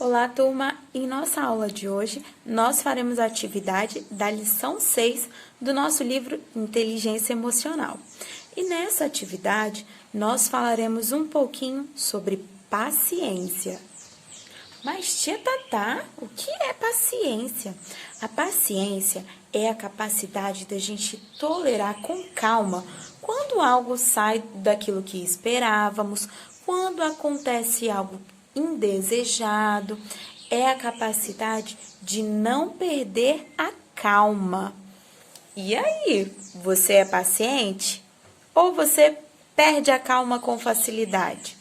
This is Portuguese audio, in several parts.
Olá, turma! Em nossa aula de hoje, nós faremos a atividade da lição 6 do nosso livro Inteligência Emocional. E nessa atividade, nós falaremos um pouquinho sobre paciência. Mas, tia Tatá, o que é paciência? A paciência é a capacidade da gente tolerar com calma quando algo sai daquilo que esperávamos, quando acontece algo indesejado, é a capacidade de não perder a calma. E aí, você é paciente? Ou você perde a calma com facilidade?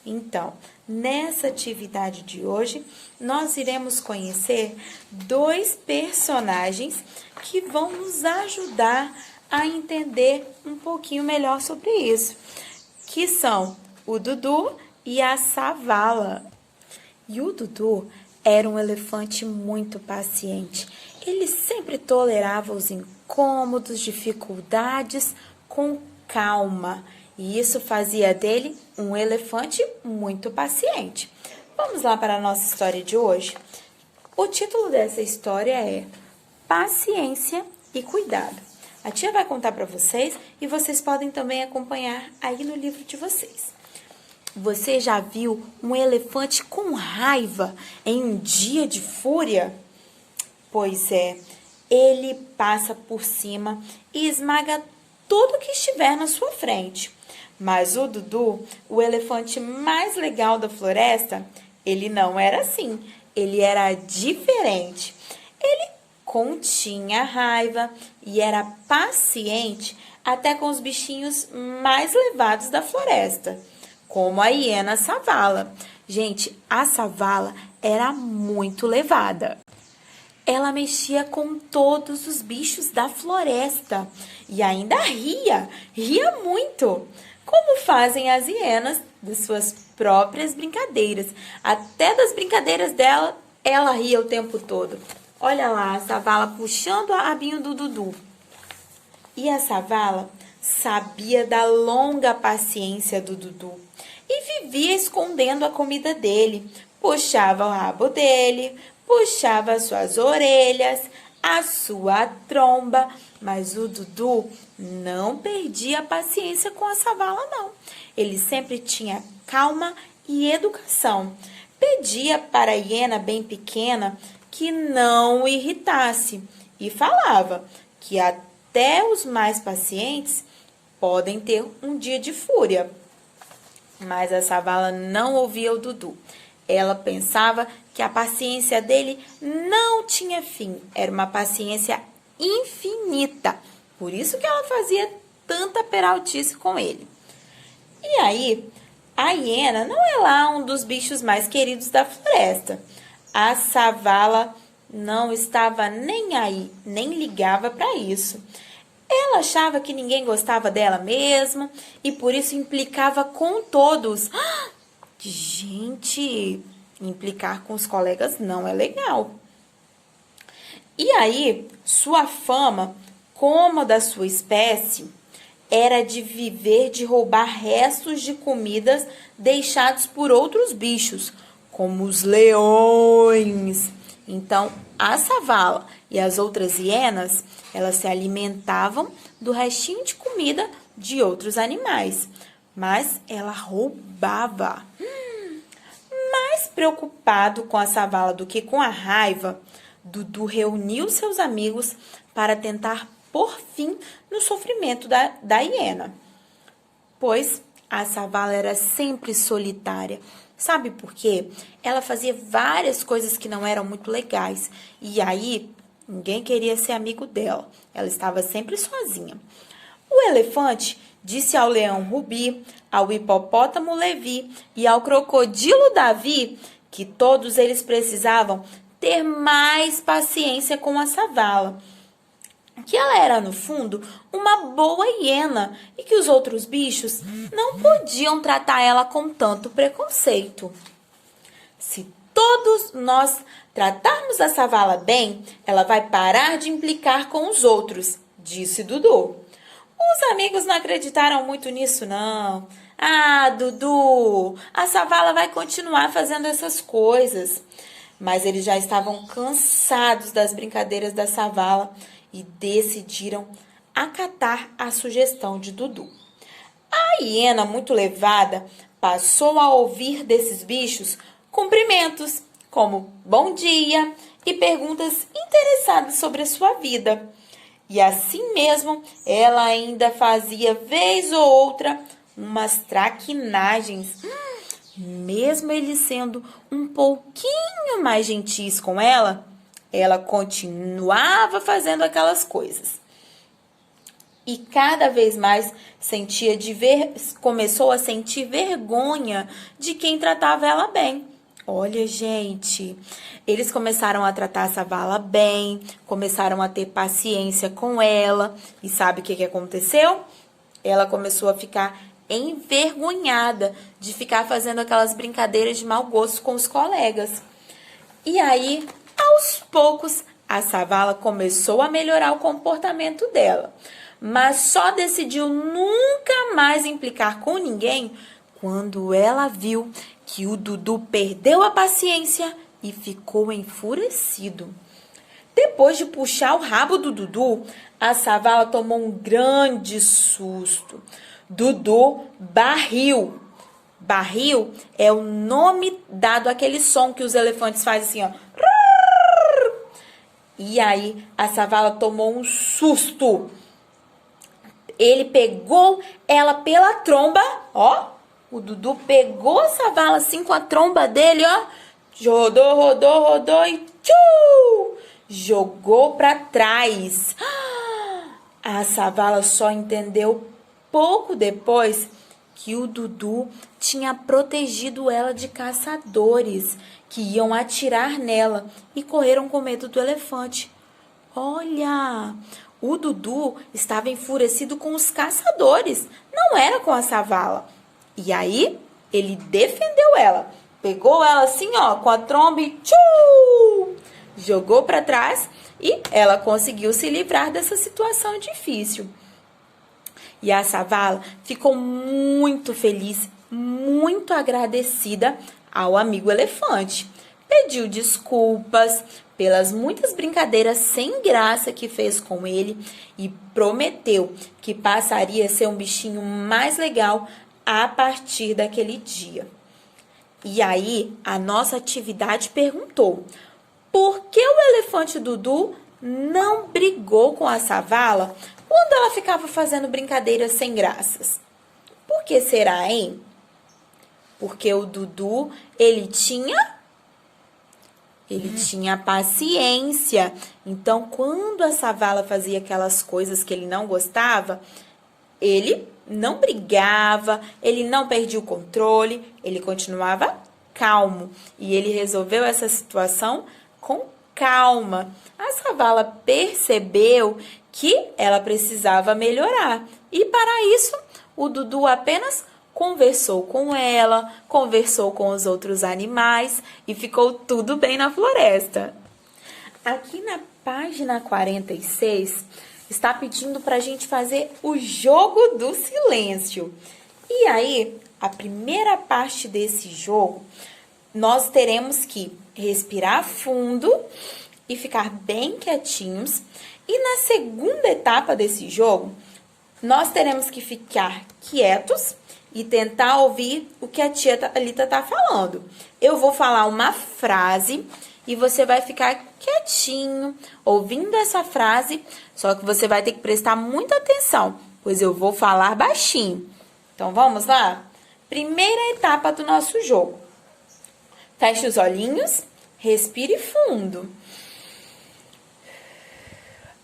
Então, nessa atividade de hoje, nós iremos conhecer dois personagens que vão nos ajudar a entender um pouquinho melhor sobre isso, que são o Dudu e a Savala. E o Dudu era um elefante muito paciente. Ele sempre tolerava os incômodos, dificuldades com calma. E isso fazia dele um elefante muito paciente. Vamos lá para a nossa história de hoje? O título dessa história é Paciência e Cuidado. A tia vai contar para vocês e vocês podem também acompanhar aí no livro de vocês. Você já viu um elefante com raiva em um dia de fúria? Pois é, ele passa por cima e esmaga tudo que estiver na sua frente. Mas o Dudu, o elefante mais legal da floresta, ele não era assim, ele era diferente. Ele continha a raiva e era paciente até com os bichinhos mais levados da floresta, como a hiena Savala. Gente, a Savala era muito levada. Ela mexia com todos os bichos da floresta e ainda ria muito, como fazem as hienas das suas próprias brincadeiras. Até das brincadeiras dela, ela ria o tempo todo. Olha lá, a Savala puxando o rabinho do Dudu. E a Savala sabia da longa paciência do Dudu e vivia escondendo a comida dele. Puxava o rabo dele, puxava as suas orelhas, a sua tromba, mas o Dudu não perdia a paciência com a Savala, não. Ele sempre tinha calma e educação. Pedia para a hiena bem pequena que não o irritasse e falava que até os mais pacientes podem ter um dia de fúria. Mas a Savala não ouvia o Dudu. Ela pensava que a paciência dele não tinha fim. Era uma paciência infinita. Por isso que ela fazia tanta peraltice com ele. E aí, a hiena não é lá um dos bichos mais queridos da floresta. A Savala não estava nem aí, nem ligava para isso. Ela achava que ninguém gostava dela mesmo e por isso implicava com todos. Gente, implicar com os colegas não é legal. E aí, sua fama, como a da sua espécie, era de viver de roubar restos de comidas deixados por outros bichos, como os leões. Então, a Savala e as outras hienas, elas se alimentavam do restinho de comida de outros animais, mas ela roubava. Mais preocupado com a Savala do que com a raiva, Dudu reuniu seus amigos para tentar pôr fim no sofrimento da hiena, pois a Savala era sempre solitária. Sabe por quê? Ela fazia várias coisas que não eram muito legais. E aí, ninguém queria ser amigo dela. Ela estava sempre sozinha. O elefante disse ao leão Rubi, ao hipopótamo Levi e ao crocodilo Davi que todos eles precisavam ter mais paciência com a Savala, que ela era, no fundo, uma boa hiena e que os outros bichos não podiam tratar ela com tanto preconceito. Se todos nós tratarmos a Savala bem, ela vai parar de implicar com os outros, disse Dudu. Os amigos não acreditaram muito nisso, não. Ah, Dudu, a Savala vai continuar fazendo essas coisas. Mas eles já estavam cansados das brincadeiras da Savala e decidiram acatar a sugestão de Dudu. A hiena, muito levada, passou a ouvir desses bichos cumprimentos, como bom dia e perguntas interessadas sobre a sua vida. E assim mesmo, ela ainda fazia vez ou outra umas traquinagens, mesmo ele sendo um pouquinho mais gentis com ela continuava fazendo aquelas coisas. E cada vez mais começou a sentir vergonha de quem tratava ela bem. Olha, gente, eles começaram a tratar a Savala bem, começaram a ter paciência com ela. E sabe o que aconteceu? Ela começou a ficar envergonhada de ficar fazendo aquelas brincadeiras de mau gosto com os colegas. E aí, aos poucos, a Savala começou a melhorar o comportamento dela, mas só decidiu nunca mais implicar com ninguém quando ela viu que o Dudu perdeu a paciência e ficou enfurecido. Depois de puxar o rabo do Dudu, a Savala tomou um grande susto. Dudu barriu. Barril é o nome dado àquele som que os elefantes fazem assim, ó. E aí a Savala tomou um susto. Ele pegou ela pela tromba, ó. O Dudu pegou a Savala assim com a tromba dele, ó. Rodou, rodou, rodou e tchuu! Jogou pra trás. A Savala só entendeu pouco depois que o Dudu tinha protegido ela de caçadores que iam atirar nela e correram com medo do elefante. Olha, o Dudu estava enfurecido com os caçadores, não era com a Savala. E aí, ele defendeu ela, pegou ela assim, ó, com a tromba e tchuu! Jogou para trás e ela conseguiu se livrar dessa situação difícil. E a Savala ficou muito feliz, muito agradecida ao amigo elefante. Pediu desculpas pelas muitas brincadeiras sem graça que fez com ele e prometeu que passaria a ser um bichinho mais legal a partir daquele dia. E aí, a nossa atividade perguntou: por que o elefante Dudu não brigou com a Savala quando ela ficava fazendo brincadeiras sem graças? Por que será, hein? Porque o Dudu, ele tinha paciência. Então, quando a Savala fazia aquelas coisas que ele não gostava, ele não brigava, ele não perdia o controle, ele continuava calmo. E ele resolveu essa situação com calma. A Savala percebeu que ela precisava melhorar. E para isso, o Dudu apenas conversou com ela, conversou com os outros animais e ficou tudo bem na floresta. Aqui na página 46, está pedindo para a gente fazer o jogo do silêncio. E aí, a primeira parte desse jogo, nós teremos que respirar fundo e ficar bem quietinhos. E na segunda etapa desse jogo, nós teremos que ficar quietos e tentar ouvir o que a tia Thalita está falando. Eu vou falar uma frase e você vai ficar quietinho, ouvindo essa frase, só que você vai ter que prestar muita atenção, pois eu vou falar baixinho. Então, vamos lá? Primeira etapa do nosso jogo. Feche os olhinhos, respire fundo.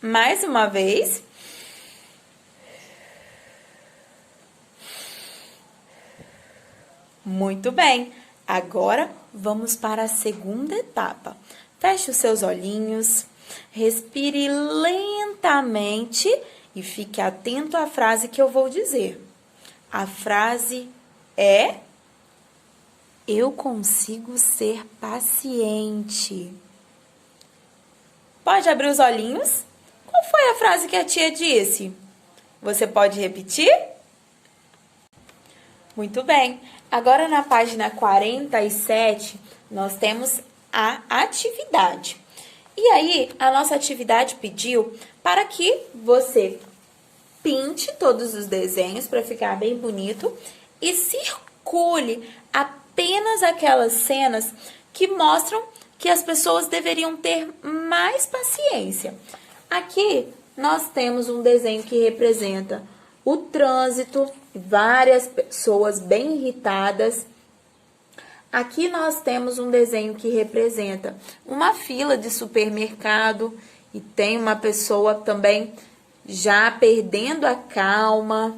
Mais uma vez. Muito bem, agora vamos para a segunda etapa. Feche os seus olhinhos, respire lentamente e fique atento à frase que eu vou dizer. A frase é: eu consigo ser paciente. Pode abrir os olhinhos? Qual foi a frase que a tia disse? Você pode repetir? Muito bem. Agora na página 47, nós temos a atividade. E aí, a nossa atividade pediu para que você pinte todos os desenhos para ficar bem bonito e circule apenas aquelas cenas que mostram que as pessoas deveriam ter mais paciência. Aqui nós temos um desenho que representa o trânsito, várias pessoas bem irritadas. Aqui nós temos um desenho que representa uma fila de supermercado e tem uma pessoa também já perdendo a calma.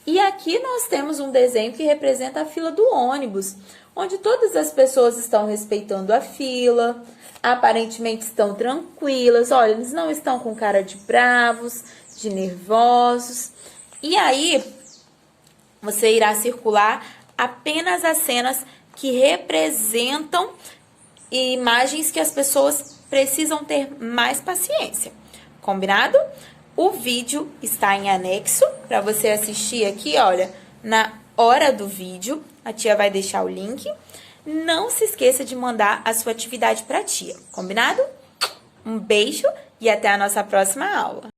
E aqui nós temos um desenho que representa a fila do ônibus, onde todas as pessoas estão respeitando a fila, aparentemente estão tranquilas. Olha, eles não estão com cara de bravos, de nervosos. E aí, você irá circular apenas as cenas que representam imagens que as pessoas precisam ter mais paciência. Combinado? O vídeo está em anexo para você assistir aqui, olha, na hora do vídeo. A tia vai deixar o link. Não se esqueça de mandar a sua atividade para a tia. Combinado? Um beijo e até a nossa próxima aula.